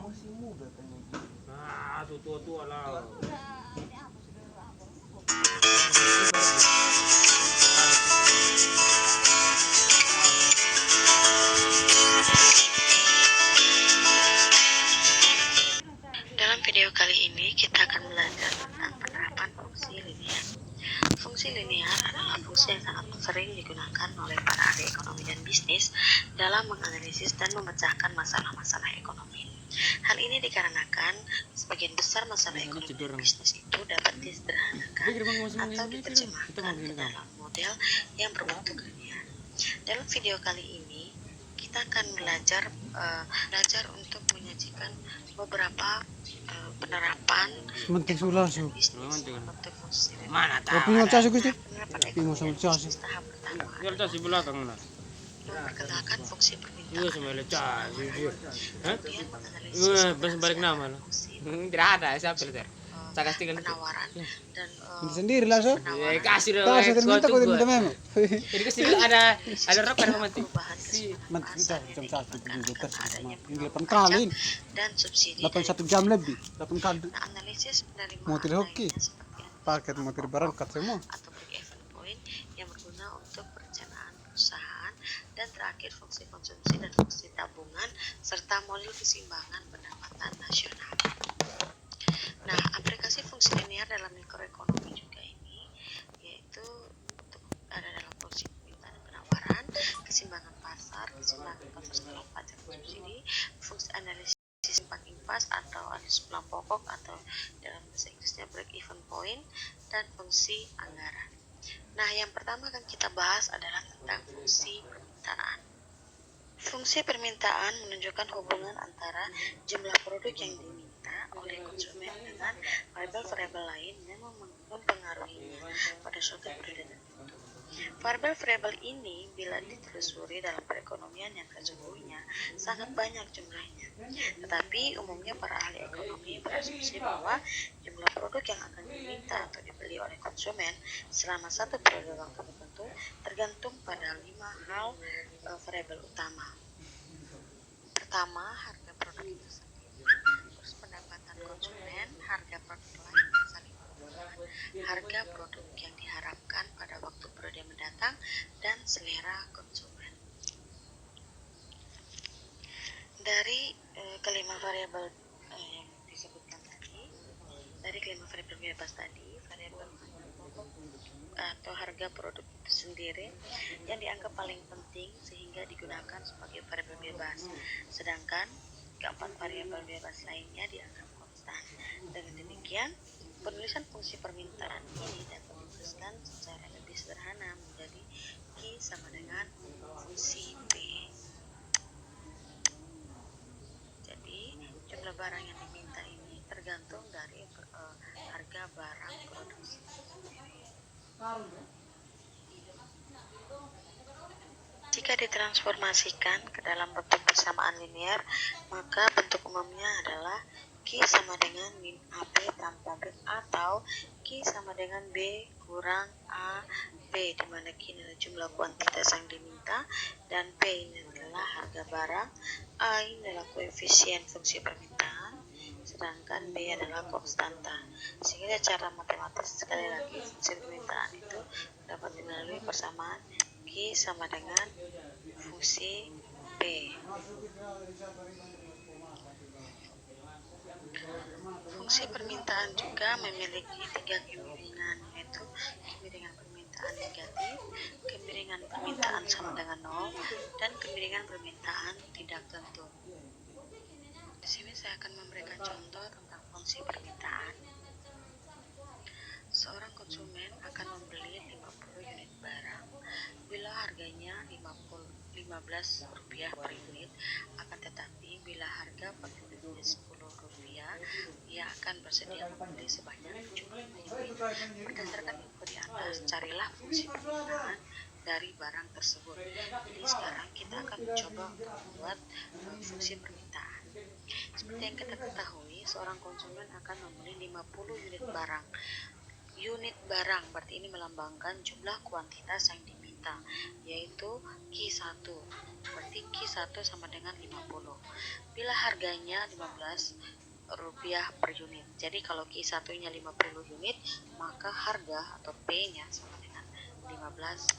masih muda tanya gitu. Nah, tuh tua lah. Dalam video kali ini kita akan belajar tentang penerapan fungsi linear. Fungsi linear adalah fungsi yang sangat sering digunakan oleh para ahli ekonomi dan bisnis dalam menganalisis dan memecahkan masalah-masalah ekonomi. Hal ini dikarenakan sebagian besar masalah ekonomi dan bisnis itu dapat disederhanakan atau diterjemahkan ke dalam model yang berbentuk linear. Dalam video kali ini kita akan belajar untuk menyajikan beberapa penerapan ekonomi dan bisnis untuk fungsi linear. Mana tahu. Penerapan ekonomi dan bisnis tahap pertama Jual tas di belakang mana? memperkenalkan fungsi permintaan. Iya, sama lecah. Kemudian menganalisis balik nama lah. Tidak ada, siapa itu? Saya kasih penawaran dan Sendiri lah so. Ya, kasih dong. Kasih minta kau minta memang. Jadi kasih ada rokok mati. perubahan Mati kita jam 1 juga adanya ini 8 kali. dan subsidi 1 jam lebih. 8 kali. Nah, analisis penerimaan Motor hoki. lainnya seperti Paket motor berangkat semua. atau break even point yang berguna untuk perencanaan perusahaan, dan terakhir fungsi konsumsi dan fungsi tabungan serta model keseimbangan pendapatan nasional. Nah, aplikasi fungsi linear dalam mikroekonomi juga ini yaitu untuk ada dalam fungsi permintaan dan penawaran, keseimbangan pasar, keseimbangan konsumsi pajak subsidi, fungsi analisis simpan impas atau analisis pulang pokok atau dalam bahasa Inggrisnya break even point, dan fungsi anggaran. Nah, yang pertama akan kita bahas adalah tentang fungsi permintaan. Fungsi permintaan menunjukkan hubungan antara jumlah produk yang diminta oleh konsumen dengan variabel-variabel lain yang mempengaruhinya pada suatu periode tertentu. Variabel-variabel ini bila ditelusuri dalam perekonomian yang sesungguhnya sangat banyak jumlahnya. Tetapi umumnya para ahli ekonomi berasumsi bahwa jumlah produk yang akan diminta atau dibeli oleh konsumen selama satu periode waktu tertentu tergantung pada 5 hal variabel utama. Pertama, harga produk itu sendiri, terus pendapatan konsumen, harga produk lain yang saling berhubungan, harga produk yang diharapkan pada waktu periode mendatang, dan selera konsumen. Dari kelima variabel yang disebutkan tadi, dari kelima variabel bebas tadi, variabel atau harga produk itu sendiri yang dianggap paling penting sehingga digunakan sebagai variabel bebas, sedangkan keempat variabel bebas lainnya dianggap konstan. Dengan demikian, penulisan fungsi permintaan ini dapat dituliskan secara lebih sederhana menjadi Q sama dengan fungsi P. Jadi, jumlah barang yang diminta ini tergantung dari harga barang produksi sendiri. Jika ditransformasikan ke dalam bentuk persamaan linear, maka bentuk umumnya adalah Q sama dengan min AP tanpa B, atau Q sama dengan B kurang A B, di mana Q adalah jumlah kuantitas yang diminta dan P ini adalah harga barang, A ini adalah koefisien fungsi permintaan, sedangkan B adalah konstanta. Sehingga secara matematis sekali lagi fungsi permintaan itu dapat melalui persamaan Q sama dengan fungsi P. Fungsi permintaan juga memiliki 3 kemiringan, yaitu kemiringan permintaan negatif, kemiringan permintaan sama dengan 0, dan kemiringan permintaan tidak tentu. Di sini saya akan memberikan contoh tentang fungsi permintaan. Seorang konsumen akan membeli 50 unit barang. Bila harganya Rp15 per unit, akan tetapi bila harga per unitnya Rp10, ia akan bersedia membeli sebanyak 75 unit. Berdasarkan info di atas, carilah fungsi permintaan dari barang tersebut. Jadi sekarang kita akan mencoba untuk membuat fungsi permintaan. Seperti yang kita ketahui, seorang konsumen akan membeli 50 unit barang. Unit barang berarti ini melambangkan jumlah kuantitas yang diminta, yaitu Q1. Berarti Q1 sama dengan 50. Bila harganya Rp15 per unit. Jadi kalau Q1 nya 50 unit, maka harga atau P nya sama dengan Rp15.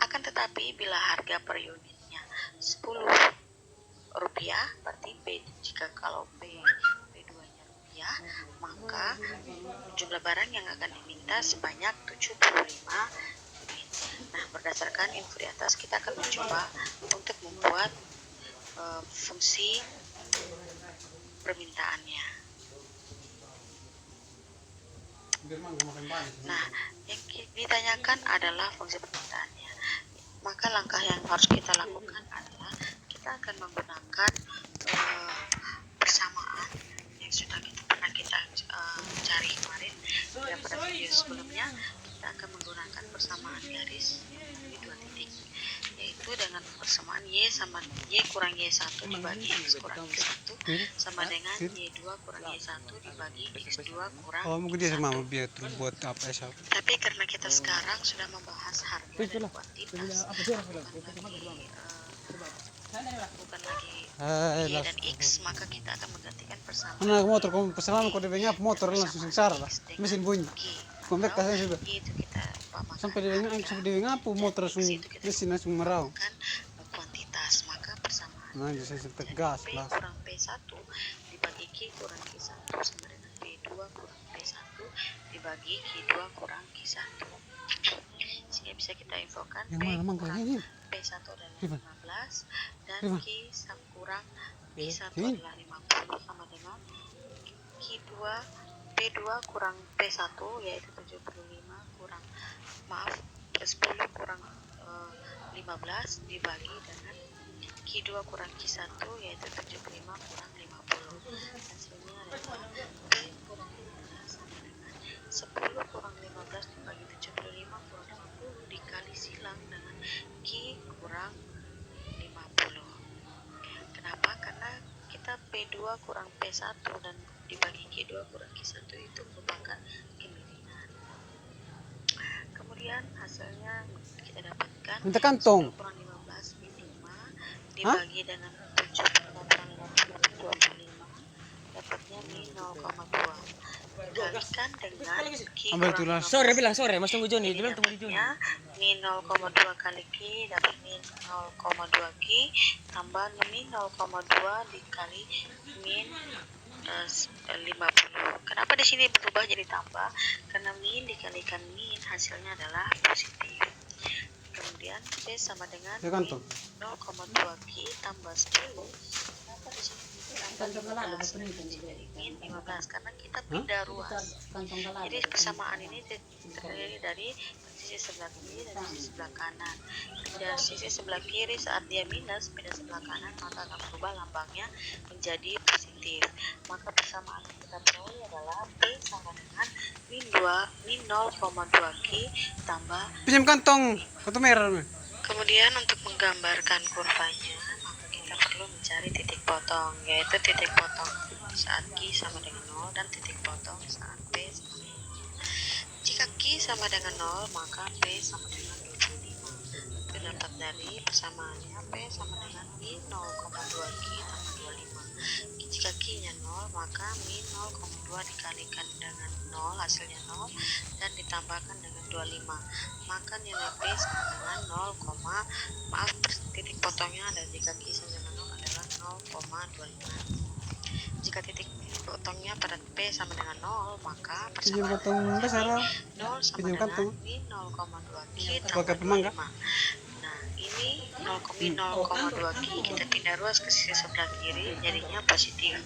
Akan tetapi bila harga per unitnya Rp10, berarti P, jika kalau P2 nya rupiah, maka jumlah barang yang akan diminta sebanyak 75 unit. Nah, berdasarkan info di atas, kita akan mencoba untuk membuat fungsi permintaannya. Nah, yang ditanyakan adalah fungsi permintaannya. Maka langkah yang harus kita lakukan adalah kita akan menggunakan persamaan yang sudah pernah kita cari kemarin pada video sebelumnya. Kita akan menggunakan persamaan garis di 2 titik, yaitu dengan persamaan Y kurang Y1 dibagi X kurang X1 sama dengan Y2 kurang Y1 dibagi X2 kurang mungkin dia sama biar terus buat apa ya. Tapi karena kita sekarang sudah membahas harga dan kuantitas, bukan lagi Y dan X, maka kita akan menggantikan persamaan. Anak motor kamu pesanan kau dia motor langsung sengsara lah, mesin bunyi. Kompet kasih sudah. Itu kita Sampai dia ngapu motor langsung mesin langsung merau. Kuantitas, maka persamaan. Nah, jadi tegas P lah. kurang P1 dibagi Q kurang Q1 sama dengan P2 kurang P1 dibagi Q2 kurang Q1. Sehingga bisa kita infokan Yang mana mang ini? P1 adalah 15 dan Q kurang P1 Ini. adalah 50 sama dengan P2 kurang P1 yaitu 75 kurang 10 kurang 15 dibagi dengan Q2 kurang Q1 yaitu 75 kurang 50. Hasilnya adalah P kurang 15 sama dengan 10 kurang 15 dibagi 75 kurang 50 dikali silang dengan Q kurang 50. Kenapa? Karena kita P2 kurang P1 dan dibagi Q2 kurang Q1 itu merupakan kemiringan. Kemudian hasilnya kita dapatkan Minta kantong. 10 kurang 15 min 5 dibagi dengan 7,25 dapatnya min 0,2 dikalikan dengan Q Ambil kurang tulas. 15. Sore bilang sore, Mas tunggu Joni, bilang tunggu di Joni. Ya, min 0,2 kali Q dapat min 0,2 Q tambah min 0,2 dikali min 50. Kenapa di sini berubah jadi tambah? Karena min dikalikan min hasilnya adalah positif. Kemudian P sama dengan Ya, kantong. min 0,2 Q tambah 10. Kenapa di sini tambah 15? Jadi min 15 karena kita pindah ruas. Jadi persamaan ini terdiri dari sisi sebelah kiri dan sisi sebelah kanan. Dan sisi sebelah kiri saat dia minus pindah sebelah kanan maka akan berubah lambangnya menjadi positif. Maka persamaan yang kita peroleh adalah P sama dengan min 0,2 Q tambah. Pinjam kantong merah. Kemudian untuk menggambarkan kurvanya maka kita perlu mencari titik potong, yaitu titik potong saat Q sama dengan 0 dan titik potong saat P sama dengan 0. Jika Q sama dengan 0 maka P sama dengan 25. Terdapat dari persamaannya P sama dengan min 0,2 Q tambah 25. Jika Q-nya 0 maka min 0,2 dikalikan dengan 0 hasilnya 0 dan ditambahkan dengan 25. Maka nilai P sama dengan 0, titik potongnya dan jika Q sama dengan 0 adalah 0,25. Jika titik potongnya pada P sama dengan 0 maka Pinjam persamaan kantong besar. 0 sama Pinjam dengan kantong. min 0,2 Q Pakai tambah pemangga. 25. Nah ini 0,2 Q kita pindah ruas ke sisi sebelah kiri jadinya positif.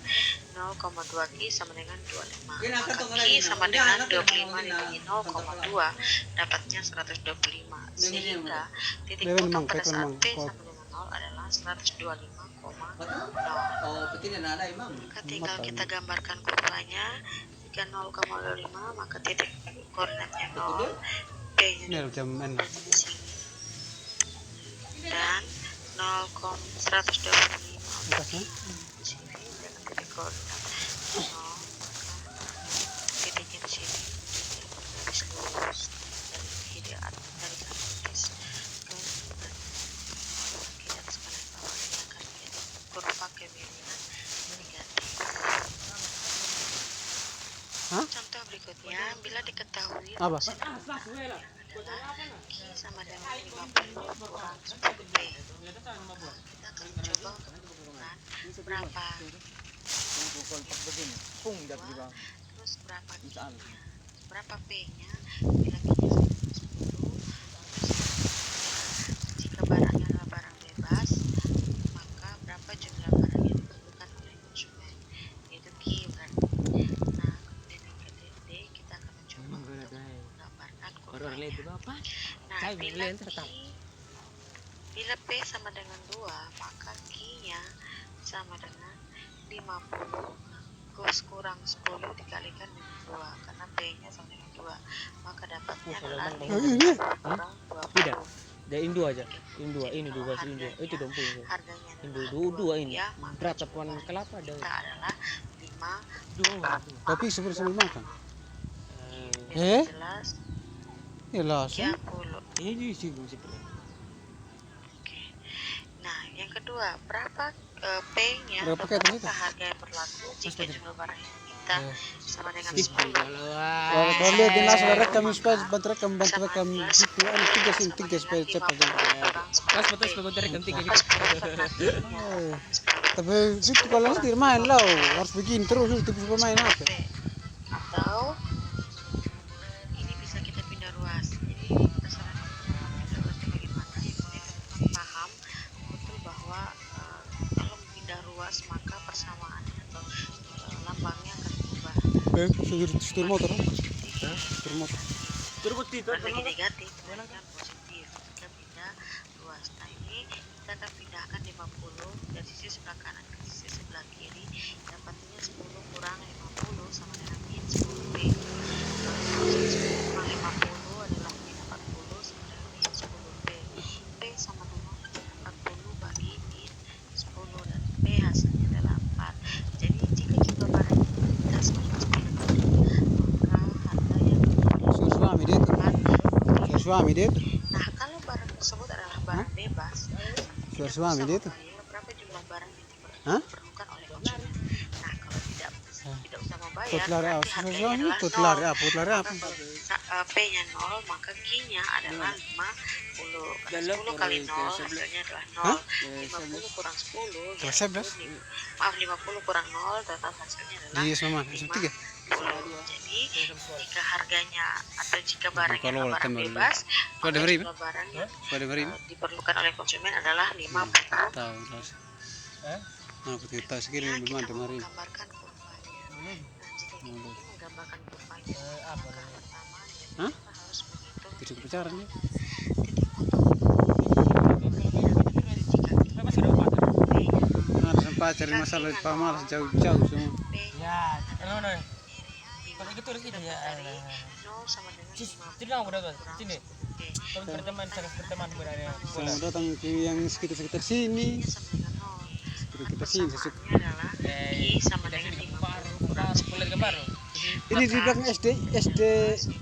0,2 Q sama dengan 25. Maka Q sama dengan 25 dibagi 0,2 dapatnya 125. Sehingga titik potong pada saat P sama dengan 0 adalah 125,0. Maka tinggal kita gambarkan kurvanya. Jika 0,25 maka titik koordinatnya 0, P-nya Ini macam mana? di sini. Dan 125 Atasnya. di sini dengan titik koordinat 0 maka titiknya di sini garis lurus dari kiri dari kanan atas ke kiri atas kanan bawah dengan Ya, bila diketahui Apa? fungsi tambahan adalah Q sama dengan 50 kurang 10P. Kita akan mencoba untuk menentukan berapa terus berapa Q-nya, berapa P-nya bila Q-nya sama dengan 10. Terus jika barangnya adalah barang bebas, maka berapa jumlah barang yang diperlukan oleh konsumen, yaitu Q berarti. Nah, kemudian yang D, kita akan mencoba untuk menggambarkan kurvanya. Nah, bila P sama dengan 2, maka Q-nya sama dengan 50 kurang 10 dikalikan dengan 2, karena P-nya sama dengan 2, maka dapatnya adalah 50 kurang 20. Tidak. Dari Indo aja. Indo, Jadi ini kalau dua Indo. Itu harganya 20. harganya Indo adalah dua ini. rupiah, maka Berapa jumlah pohon barang kelapa ada? kita adalah 5. Dua. Kopi sebelum makan. Biar jelas Ya langsung. 30. Ini di sini seperti. Oke. Nah, yang kedua, berapa P-nya Berapa atau paket itu? berapa harga yang berlaku jika jumlah barang yang kita sama dengan 10. Kalau lihat di langsung rekam supaya bantu rekam itu ada 3 supaya cepat. Pas betul sebagai rekam 3 gitu. Tapi situ kalau nanti main lah harus begini terus itu pemain apa? Atau ini bisa kita pindah ruas. Jadi terserah teman-teman pindah ruasnya bagaimana. Yang penting teman-teman paham betul bahwa kalau pindah ruas maka persamaannya atau lambangnya akan berubah. Setir motor. Setir motor. Bagi negatif, melainkan positif jika pindah ruas. Nah, ini kita akan pindahkan 50 dari sisi sebelah kanan ke sisi sebelah kiri. Dapatnya 10 kurang 50 sama dengan min 10P. 10 kurang 50 adalah min 40 sama dengan min 10P. P sama dengan 40 bagi min 10 dan P hasilnya adalah 4. Jadi jika jumlah barang yang kita sama dengan 10, maka harga yang Suami dia tuh. Suami dia tuh. Nah, kalau barang tersebut adalah barang bebas, kita Suami bisa dia tuh. membayar berapa jumlah barang yang diperlukan oleh konsumen. Nah, kalau tidak usah membayar, berarti harganya adalah 0. P-nya 0, maka Q-nya adalah 50. Karena 10 kali 0 hasilnya adalah 0. 50 kurang 10, ya 50 kurang 0, total hasilnya adalah 50. Jadi jika harganya atau jika barangnya adalah barang bebas, maka jumlah barang yang diperlukan oleh konsumen adalah 50. Tahu terus. Nah, kita segini Ya, belum kita ada mari. menggambarkan kurvanya. Nah, jika kita ingin menggambarkan kurvanya, maka pertama Hah? kita harus menghitung Tidak pacaran nih. titik potong Ada pacar masalah pamalas jauh-jauh semua. Ya, kalau gitu harus gitu ya. 0 sama dengan 50 Sini aku udah sini. Kami berteman, sangat berteman sebenarnya. Selamat datang ke yang sekitar sini. sama dengan 0. Sekitar sini sesuk. Persamaannya adalah I sama dengan 50 kurang Kulit gambar. Ini di belakang SD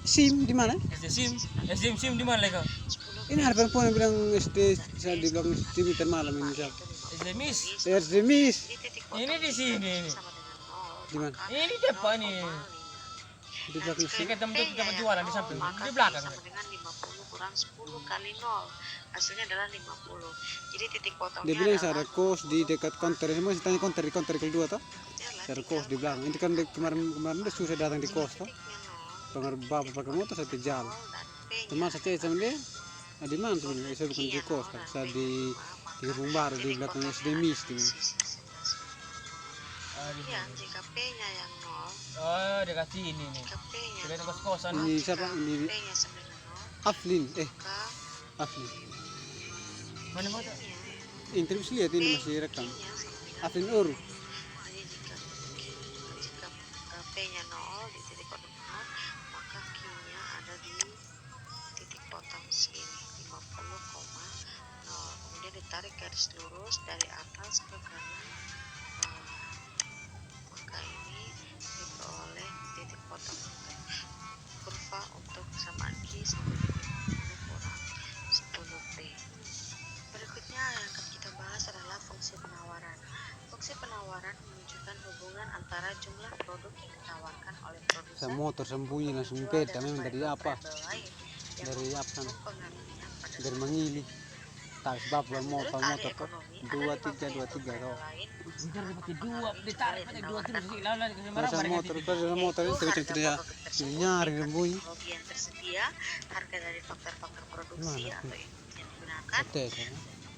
SIM di mana? SIM di mana lagi? 10 Ini ada perempuan yang bilang SD saya di belakang SIM dan malam ini siapa? Miss. SD Miss. di titik potong Ini di sini. sama dengan 0. Di mana? Ini depan nih. Di belakang SIM. Kita tempat jualan di samping, maka di belakang. sama dengan 50 kurang 10 kali 0. Hasilnya adalah 50. Jadi titik potongnya Dia bilang saya adalah ada kos di dekat konter. Semua saya tanya konter di konter kedua toh. Saya ada kos di belakang. Ini kan kemarin udah susah datang di kos toh. Pengaruh bapak pakai motor saya jalan. Teman saya cek sama dia. Nah, di mana sebenarnya? Saya bukan di kos kan. Saya di Gerbong Baru di belakang SD Miss di mana. Ya, jika P-nya yang 0, Oh, dekat sini nih. jika P-nya Dekat 0, kos-kosan. Ini siapa? Ini P-nya sama dengan 0, Aflin. maka Aflin. Mana foto? Interview lihat ini masih rekam. Q-nya sama dengan Aflin Ur. Jadi jika P-nya 0 di titik potong 0, maka Q-nya ada di titik potong sini 50,0. Kemudian ditarik garis lurus dari atas ke kanan, maka ini diperoleh titik potong kurva untuk kesamaan Q sama dengan 50 kurang 10P. Berikutnya yang akan kita bahas adalah fungsi penawaran. Fungsi penawaran menunjukkan hubungan antara jumlah produk yang ditawarkan oleh produsen Saya motor sembunyi langsung beda memang dari apa? Dari apa sana? Dari Mangili. Tak sebab motor kok 23 kau. Bentar pakai dua, ditarik pakai dua terus lalu Kalau motor itu tidak nyari sembunyi. Teknologi yang tersedia, harga dari faktor-faktor produksi Gimana? atau input yang digunakan, Tes ya.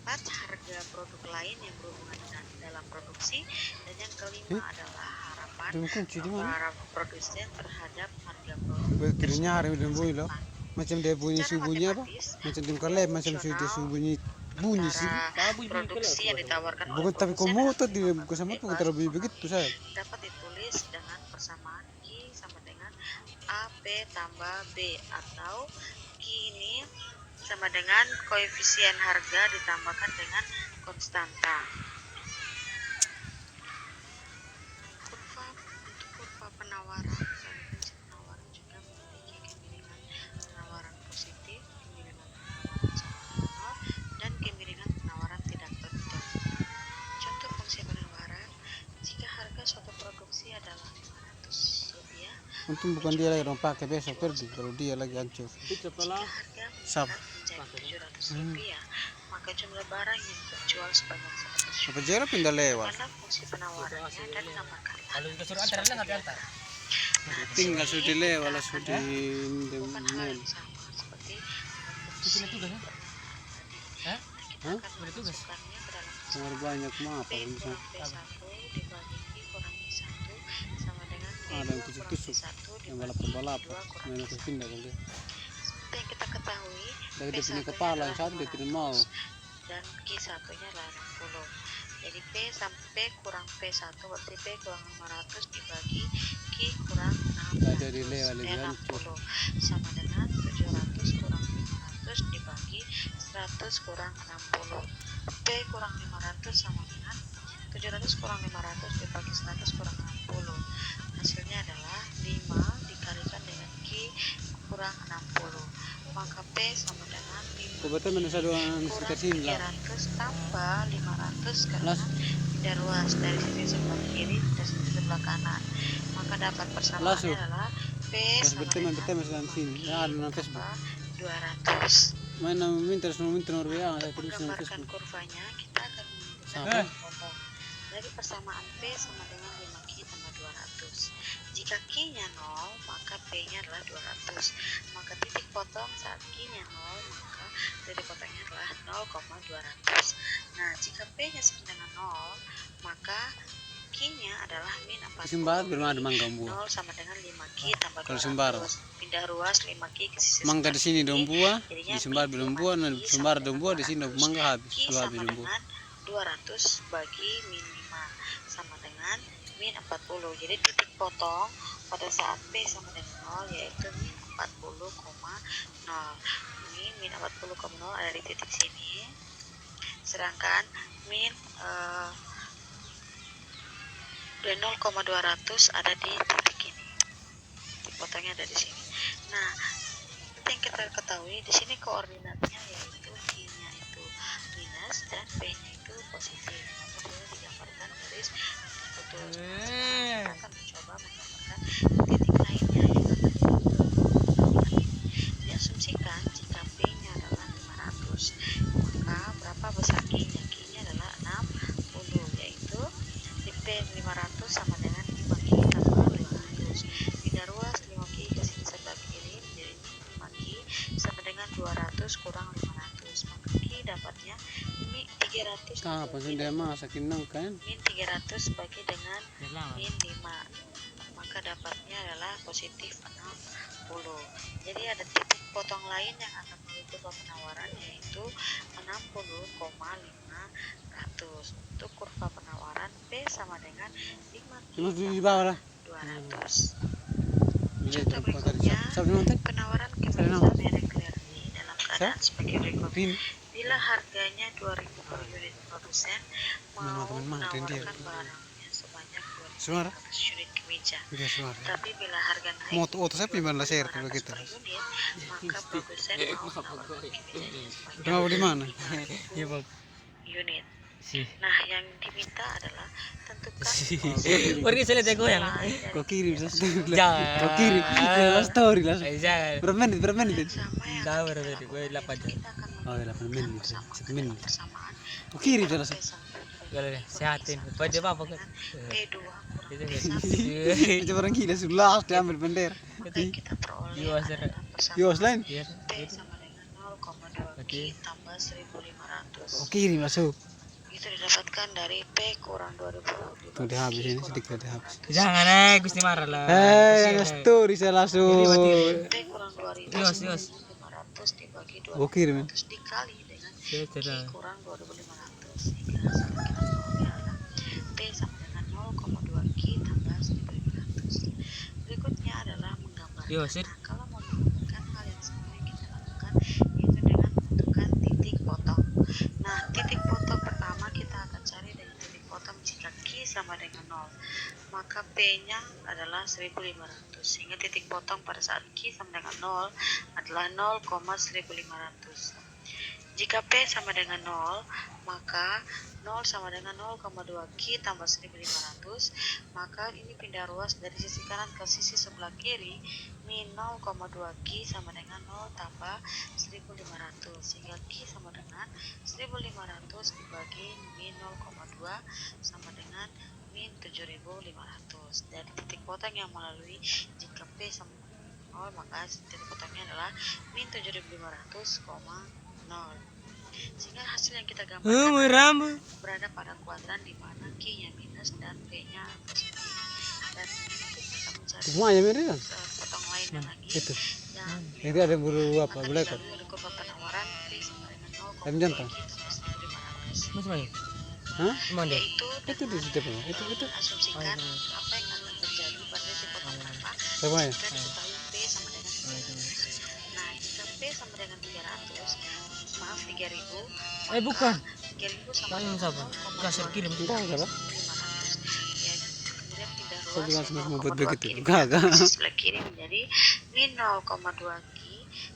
4. Harga produk lain yang berhubungan dengan dalam produksi, dan yang kelima adalah harapan Belum kunci di mana? para produsen terhadap harga produk Betul tersebut nyari di sembunyi masa loh. depan. Macam dia bunyi Secara bunyi apa? matematis, Macam tim kalem macam sudah bunyi sih. antara produksi yang ditawarkan oleh Bukan tapi produsen komuter dan dia penambah bukan sama bukan bebas terlebih mengalir begitu saya. dapat ditulis dengan persamaan Q sama dengan AP tambah B, atau Q ini sama dengan koefisien harga ditambahkan dengan konstanta. Kurva penawaran, prinsip penawaran juga memiliki kemiringan penawaran positif, kemiringan penawaran sama dengan nol, dan kemiringan penawaran tidak terhitung. Contoh fungsi penawaran, jika harga suatu produksi adalah Rp500, Untung bukan dia lagi dong pakai besok pergi kalau dia lagi hancur. jika harga meningkat menjadi Rp700, maka jumlah barang yang terjual sebanyak 100 Apa unit. jarak pindah lewat? Karena fungsi penawarannya dan gambarkanlah kalau kita suruh antar nanti antar. Tinggal sudah lewat lah sudah bukan hal yang sama seperti Punya tugas ya? Hah? kita akan memasukkannya ke dalam Sangat banyak maaf P bisa. kurang P1 dibagi Q kurang I1 sama dengan P2 Ada yang kurang tusuk-tusuk, I1 yang dibagi balap Q2 kurang main I1. pindah kalau dia. Seperti yang kita ketahui, Dari dia punya P1 kepala yang adalah satu dia tidak mau. 500 dan Q1-nya adalah 60. Jadi P sampai P kurang P1 berarti P kurang 500 dibagi Q kurang 600 Nah, jadi lewat lagi hancur. 60 sama dengan 700 kurang 500 dibagi 100 kurang 60. P kurang 500 sama dengan 700 kurang 500 dibagi 100 kurang 60. Hasilnya adalah 5 dikalikan dengan Q kurang 60. Maka P sama dengan 5 Kebetulan mana satu kurang sekitar sini lah. 300 tambah 500 karena Las. pindah ruas dari sisi sebelah kiri ke sisi sebelah kanan. Maka dapat persamaannya Lasu. adalah P Pas sama berteman dengan berteman dalam sini. Ya, ada dalam Facebook. 200. Mana minta nomor WA saya Untuk tulis dalam menggambarkan Facebook. kurvanya, kita akan menggunakan Sama. garis potong. Dari persamaan P sama dengan 5Q tambah 200. Jika Q-nya 0, maka P-nya adalah 200. Maka titik potong saat Q-nya 0, maka titik potongnya adalah 0,200. Nah, jika P-nya sama dengan 0, maka Q-nya adalah min 40. Sumbar belum ada mangga buah. 0 sama dengan 5Q tambah 200. Kalau Sumbar. Pindah ruas 5Q ke sisi Mangga di sini dong buah, jadinya di Sumbar belum buah, nah di Sumbar dong buah, di sini mangga habis. Q Kalau sama habis dong buah. dengan 200 bagi min 5 sama dengan min 40. Jadi titik potong pada saat P sama dengan 0 yaitu min 40,0. Ini min 40,0 ada di titik sini. Sedangkan min 0,200 ada di titik ini. Titik potongnya ada di sini. Nah, seperti yang kita ketahui di sini koordinatnya yaitu Q-nya itu minus dan P-nya itu positif. Maka dia digambarkan garis putus. Kita akan mencoba menggambarkan titik lainnya yang akan diasumsikan jika P-nya adalah 500, maka berapa besar Q-nya? Q-nya adalah 60, yaitu di P 500 sama dengan 5Q tambah 500. Pindah ruas 5Q ke sini sebelah kiri menjadi 5Q sama dengan 200 kurang 500. Maka Q dapatnya min 300 Kapan sudah masakin nang kan? min 300 bagi dengan min 5, maka dapatnya adalah positif 60. Jadi ada titik potong lain yang akan menuju ke penawaran yaitu 60,500. Untuk kurva penawaran P sama dengan 5Q Cuma di bawah lah. 200. Lihat Contoh kau tadi berikutnya, siapa nonton? penawaran Saya kembali nonton. merek Clearly dalam keadaan sebagai berikut. Rin. Bila harganya 2.000 per unit, produsen mau Teman-teman, Rin dia. menawarkan barangnya sebanyak Suara. 2.500 unit kemeja. Dia suara. Tapi bila harga naik Moto saya pindah lah share kalau 500 gitu. per unit, maka produsen mau menawarkan kemejanya sebanyak Kenapa di mana? 5.000 unit. Nah, yang diminta adalah tentukan Pergi saya lihat goyang. Kau kirim lah story. Jangan. Kau kirim lah story lah. Jangan. Berapa menit? sama yang Tahu berapa tadi? Gue 8 jam. kita akan Oh, 8 menit. 1 menit. bersamaan. Kau kirim lah langsung. Kalau deh, sehatin. Baca apa kan? P2 Itu Macam orang gila sudah diambil bendera. yang kita peroleh Iya, adalah persamaan Yos lain. Iya. P sama dengan 0,2 Q tambah 1500. Kau kirim langsung. Itu didapatkan dari P kurang 2000. Tuh dia habis ini sedikit dia habis. Jangan Gusti marah lah. Yang story saya langsung. P kurang 2000 Yos. 500 dibagi Kau kirim. 200 dikali dengan Saya tidak. Q kurang 2500 sehingga hasil yang kita peroleh adalah P sama dengan 0,2 Q tambah 1500. Berikutnya adalah menggambarkan. Yos. Nah, kalau mau menggambarkan hal yang sama yang kita lakukan yaitu dengan menentukan titik potong. Nah, titik potong pertama kita akan cari dengan titik potong jika Q sama dengan 0. Maka P-nya adalah 1500 sehingga titik potong pada saat Q sama dengan 0 adalah 0,1500. Jika P sama dengan 0, maka 0 sama dengan 0,2 Q tambah 1500, maka ini pindah ruas dari sisi kanan ke sisi sebelah kiri, min 0,2 Q sama dengan 0 tambah 1500, sehingga Q sama dengan 1500 dibagi min 0,2 sama dengan min 7500. Dari titik potong yang melalui jika P sama 0, maka titik potongnya adalah min 7500, 0. Sehingga hasil yang kita gambarkan berada pada kuadran di mana Q-nya minus dan P-nya positif. Dan ini kita akan mencari Semuanya mirip kan? potong lainnya lagi. Itu. Yang Itu ada buru apa? akan Boleh dilalui oleh kurva penawaran P sama dengan 0,2 Tapi jantan. Q tambah 1500. Mas mana? Hah? Mana? Yaitu Itu di situ apa? Itu. asumsikan apa yang akan terjadi pada titik potong pertama Semuanya. jika diketahui P sama dengan 300. Nah, jika P sama dengan 300, maaf 3000, Bukan. 3000 sama Tanya dengan siapa? Kasir kirim. Enggak lah. 500. Ya, kemudian pindah Saya ruas juga dari semua 0,2 buat begitu. kiri Enggak. sisi sebelah kiri menjadi min 0,2 Q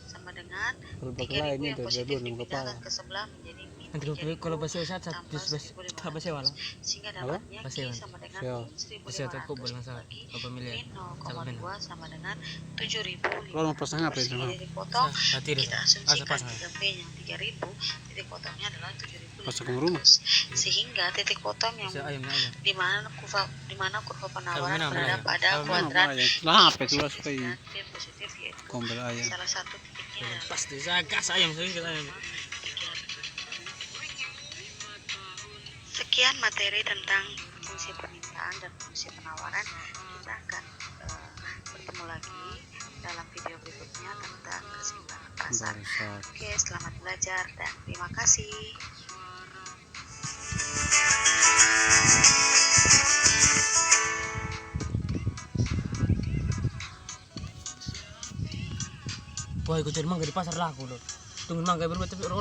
sama dengan Kalau 3000 lainnya yang itu positif dua kepala. dipindahkan ke sebelah menjadi min Nanti 3000 kalau bahasa saat tambah apa sewa lah. 1500, sehingga dapatnya Q Bahasa sama dengan Sewa. min Bisa tak kubel 1500 salah. bagi Apa miliar? min Sama 0,2 sama dengan 7500. Kalau mau pasang apa itu? Sehingga titik potong Hati deh. kita Asa asumsikan pasang. jika P yang 3000, titik potongnya adalah 7500. Pasang ke rumah. Sehingga titik potong yang Bisa ayam. di mana kurva penawaran Mana, berada mana? pada Mana, kuadran Lah apa itu lah supaya dan P positif yaitu kombel ayam. salah satu titiknya adalah Pasti saya gas ayam sedikit ayam. sekian materi tentang fungsi permintaan dan fungsi penawaran. Kita akan bertemu lagi dalam video berikutnya tentang keseimbangan pasar. Bangsat. Oke, selamat belajar dan terima kasih. Wah, ikut cari mangga di pasar laku loh. Tunggu mangga berbuat tapi orang